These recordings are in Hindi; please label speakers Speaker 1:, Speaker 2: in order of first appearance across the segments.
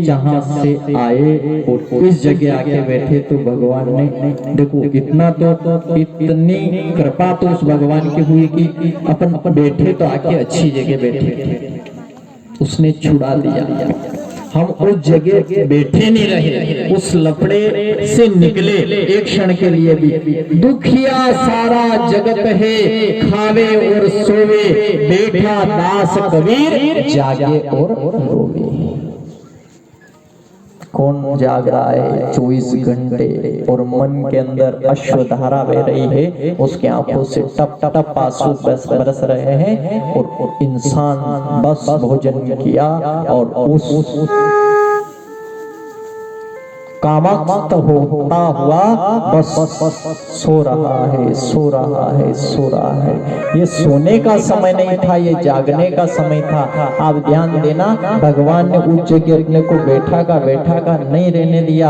Speaker 1: जहां से आए और इस जगह आके बैठे तो भगवान ने देखो इतना तो इतनी कृपा तो उस भगवान की हुई कि अपन बैठे तो आके अच्छी जगह बैठे, उसने छुड़ा दिया। हम उस जगह बैठे नहीं रहे, उस लफड़े से निकले एक क्षण के लिए भी। दुखिया सारा जगत है खावे और सोवे, बैठा दास कबीर जागे और रोवे। कौन जाग रहा है 24 घंटे और मन के अंदर अश्वधारा बह रही है, उसके आंखों से टप टप आंसू बरस रहे हैं और इंसान बस भोजन किया और उस कामाक्त होता हुआ बस सो रहा है, सो रहा है, सो रहा है। ये सोने का समय नहीं था, ये जागने का समय था। आप ध्यान देना, भगवान ने उस जगह अपने को बैठा का नहीं रहने दिया।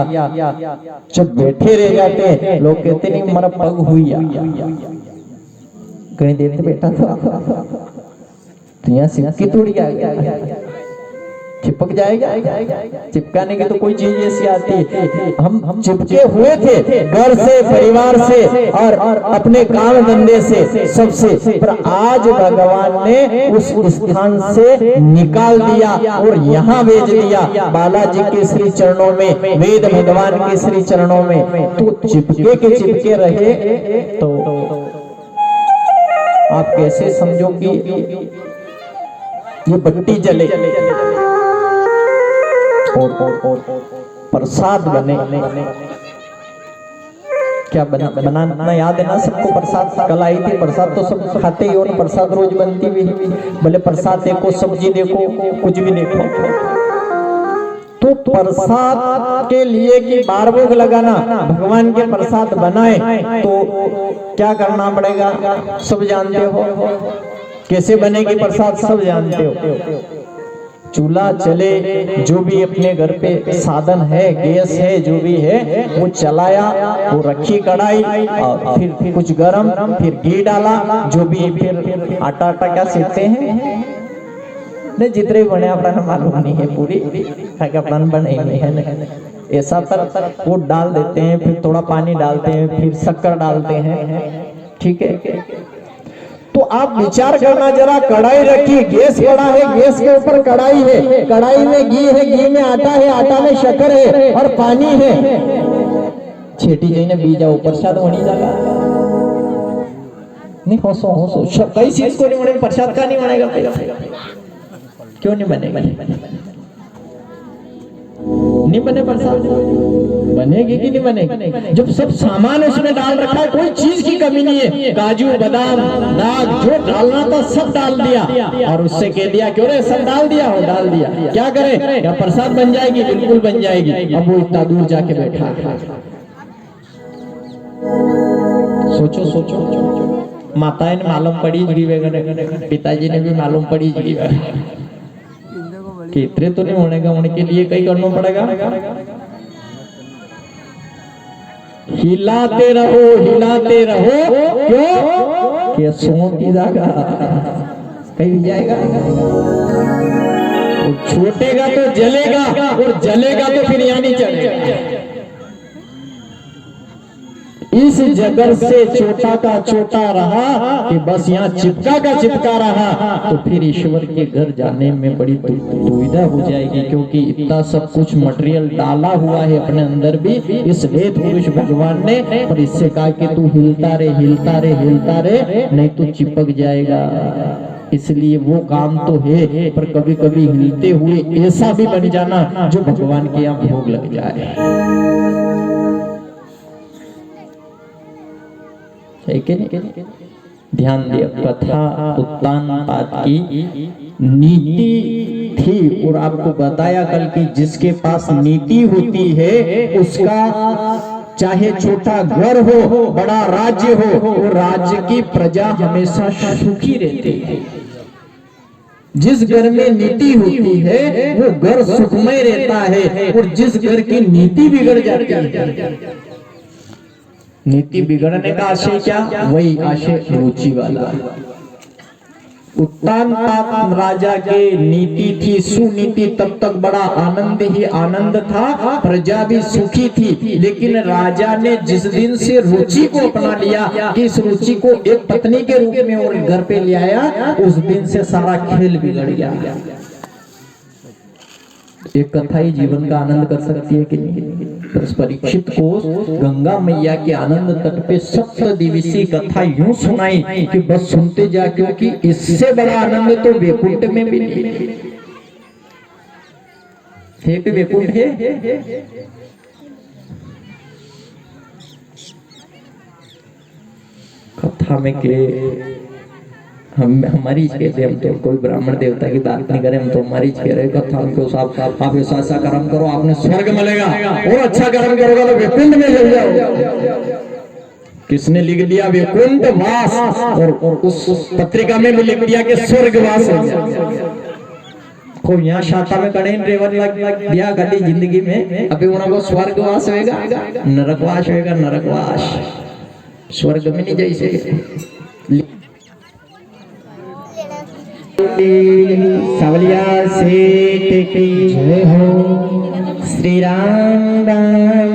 Speaker 1: जब बैठे रह जाते लोग कहते नहीं मेरा पग हुई, कहीं देर से बैठा था तो यहाँ सिक्की थोड़ी आ गया, चिपक जाएगा। चिपकाने की तो कोई चीज ऐसी आती है। हम चिपके हुए थे घर से, परिवार से और अपने काम धंधे से, सबसे, पर आज भगवान ने उस स्थान से निकाल दिया और यहाँ भेज दिया बालाजी के श्री चरणों में, वेद भगवान के श्री चरणों में। तो चिपके के चिपके रहे तो आप कैसे समझो कि ये बत्ती जले और प्रसाद बने। क्या बनाना याद है ना सबको? प्रसाद कल आई थी, प्रसाद तो सब खाते ही और प्रसाद रोज बनती भी, भले प्रसाद देखो, सब्जी देखो, कुछ भी देखो। तो प्रसाद के लिए कि बार भोग लगाना, भगवान के प्रसाद बनाए तो क्या करना पड़ेगा सब जानते हो। कैसे बनेगी प्रसाद सब जानते हो। चूल्हा चले, जो भी अपने घर पे साधन है, गैस है, जो भी है वो चलाया, वो रखी कढ़ाई और फिर कुछ गरम, फिर घी डाला, जो भी फिर आटा क्या सेकते हैं नहीं, जितने भी बने अपना मालूम नहीं है पूरी, अपना बने नहीं है ऐसा, पर वो डाल देते हैं, फिर थोड़ा पानी डालते हैं, फिर शक्कर डालते हैं, ठीक है। तो आप विचार करना जरा, कढ़ाई रखी, गैस बड़ा है, गैस के ऊपर कढ़ाई है, कढ़ाई में घी है, घी में आटा है, आटा में शक्कर है और पानी है। छेटी जी ने बीजा ऊपर प्रसाद बनी जाएगा नहीं? होसो कई चीज को नहीं बनेगा, प्रसाद का नहीं बनेगा। क्यों नहीं बनेगा? नहीं बने प्रसाद, बनेगी कि नहीं बनेगी? जब सब सामान उसमें डाल रखा है, कोई चीज की कमी नहीं है, काजू बादाम नाग जो डालना था सब डाल दिया और उससे कह दिया क्यों रे सब डाल दिया, हो डाल दिया, क्या करे, क्या प्रसाद बन जाएगी? बिल्कुल बन जाएगी। अब वो इतना दूर जाके बैठा, सोचो माताएं ने मालूम पड़ी, पिताजी ने भी मालूम पड़ी कि इतने तो नहीं होने का, उनके लिए कहीं करना पड़ेगा। हिलाते रहो क्यों? कि सो की जाएगा, कहीं जाएगा, छूटेगा तो जलेगा और जलेगा तो फिर यहाँ नहीं चलेगा। इस जगत से छोटा का छोटा रहा कि बस यहाँ चिपका का चिपका रहा, तो फिर ईश्वर के घर जाने में बड़ी दुविधा हो जाएगी, क्योंकि इतना सब कुछ मटेरियल डाला हुआ है अपने अंदर भी इस वेद पुरुष भगवान ने। पर इससे कहा कि तू हिलता रे नहीं तो चिपक जाएगा। इसलिए वो काम तो है, पर कभी कभी हिलते हुए ऐसा भी बन जाना जो भगवान के यहाँ भोग लग जाए। ध्यान दिया, कथा उत्तान पाद की नीति थी और आपको बताया कल की जिसके पास नीति होती है उसका चाहे छोटा घर हो बड़ा राज्य हो, वो राज्य की प्रजा हमेशा सुखी रहती है। जिस घर में नीति होती है वो घर सुखमय रहता है, और जिस घर की नीति बिगड़ जाती है, नीति बिगड़ने का आशय क्या? वही आशय रुचि वाला। उत्तान राजा के नीति थी, सुनीति, तब तक बड़ा आनंद ही आनंद था, प्रजा भी सुखी थी। लेकिन राजा ने जिस दिन से रुचि को अपना लिया कि इस रुचि को एक पत्नी के रूप में और घर पे ले आया, उस दिन से सारा खेल बिगड़ गया। एक कथा ही जीवन का आनंद कर सकती है कि नहीं। तो परीक्षित को गंगा मैया के आनंद तट पे 7 दिवसीय कथा यूं सुनाई कि बस सुनते जा, क्योंकि इससे बड़ा आनंद तो वैकुंठ में भी नहीं है। कि वैकुंठ है कथा में के हम हमारी कहते, हम तो कोई ब्राह्मण देवता की बात नहीं करें, हम तो हमारी कह रहे कथा हमको साहब आप ऐसा कर्म करो आपने स्वर्ग मिलेगा, और अच्छा कर्म करोगे तो वैकुंठ में चल जाओ। किसने लिख दिया वैकुंठ वास, और उस पत्रिका में भी लिख दिया कि स्वर्गवास हो गया। को यहाँ शाखा में कड़े ड्राइवर लग दिया गाड़ी जिंदगी में, अभी उनको स्वर्गवास होगा, नरकवास होगा, नरकवास स्वर्ग में नहीं जैसे सावलिया सेठ की जय हो। श्री राम राम